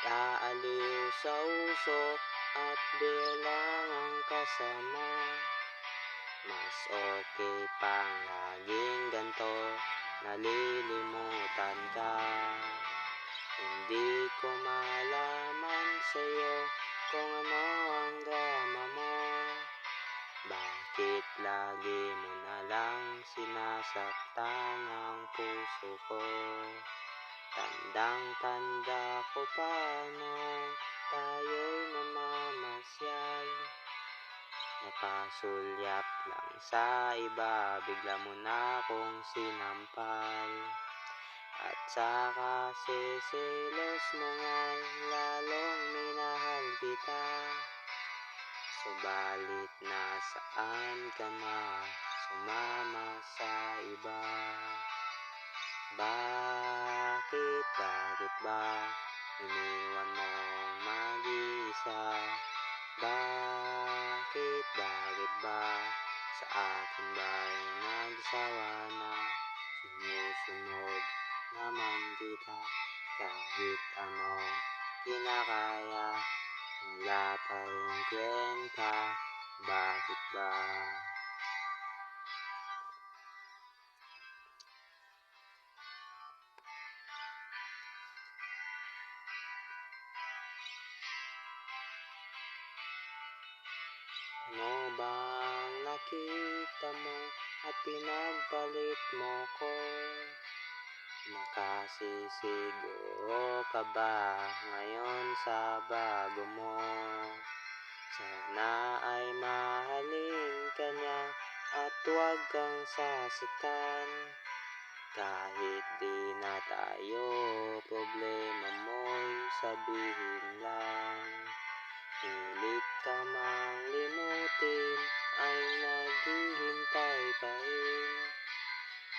Naaliw sa usok at bilang ang kasama. Mas okay pang laging ganto, nalilimutan ka. Hindi ko malaman sa'yo kung ano ang drama mo. Bakit lagi mo nalang sinasaktan ang puso ko? Tandang-tanda ko pa nung tayo'y namamasyal. Napasulyap lang sa iba, bigla mo na akong sinampal. At saka sisilos mo nga'y lalong minahal kita. Subalit nasaan ka na, sumama sa iba? Bakit ba iniwan mo mag-iisa? Bakit ba sa akin ba'y nagsawa na? Sinusunod naman kita kahit ano kinakaya. Wala pa rin kwenta, bakit ba? Ano bang nakita mo at pinagpalit mo ko? Nakasisiguro ka ba ngayon sa bago mo? Sana ay mahalin ka niya at huwag kang sasaktan. Kahit di na tayo, problema mo'y sabihin lang. Pilit ka mang limutin ay naghihintay pa rin.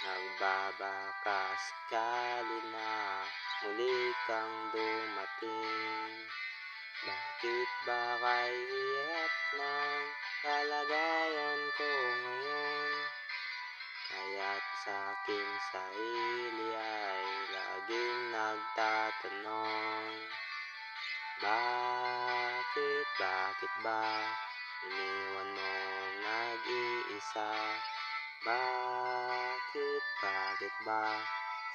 Nagbabaka sakali na muli kang dumating. Bakit ba kay hirap ng kalagayan ko ngayon? Kaya't sa'king sarili ay laging nagtatanong. Bakit ba iniwan mo nag-iisa? Bakit ba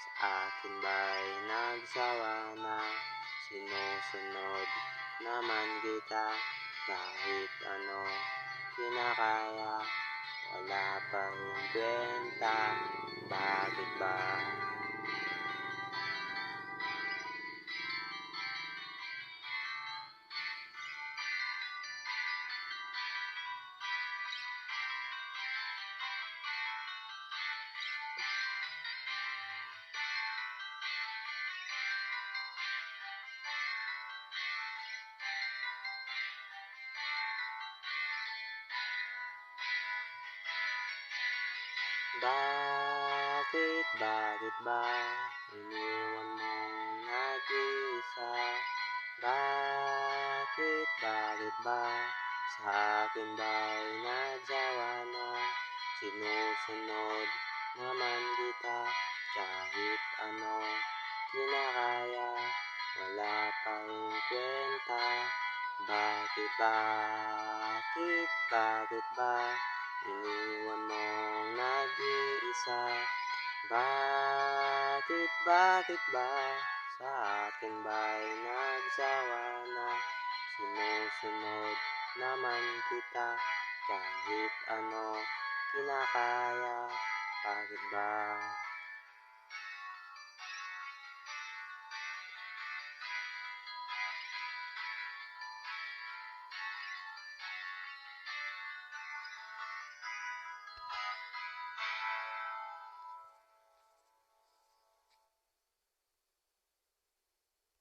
sa akin ba'y nagsawa na? Sinusunod naman kita kahit ano kinakaya. Wala pa rin kwenta, bakit ba? Bakit ba iniwan mong nag-iisa? Bakit ba sa akin ba'y nagsawa na? Sinusunod naman kita kahit ano kinakaya. Wala pa rin kwenta, bakit ba iniwan mong nag-iisa? Bakit ba sa akin ba'y nagsawa na? Sinusunod naman kita kahit ano kinakaya, bakit ba?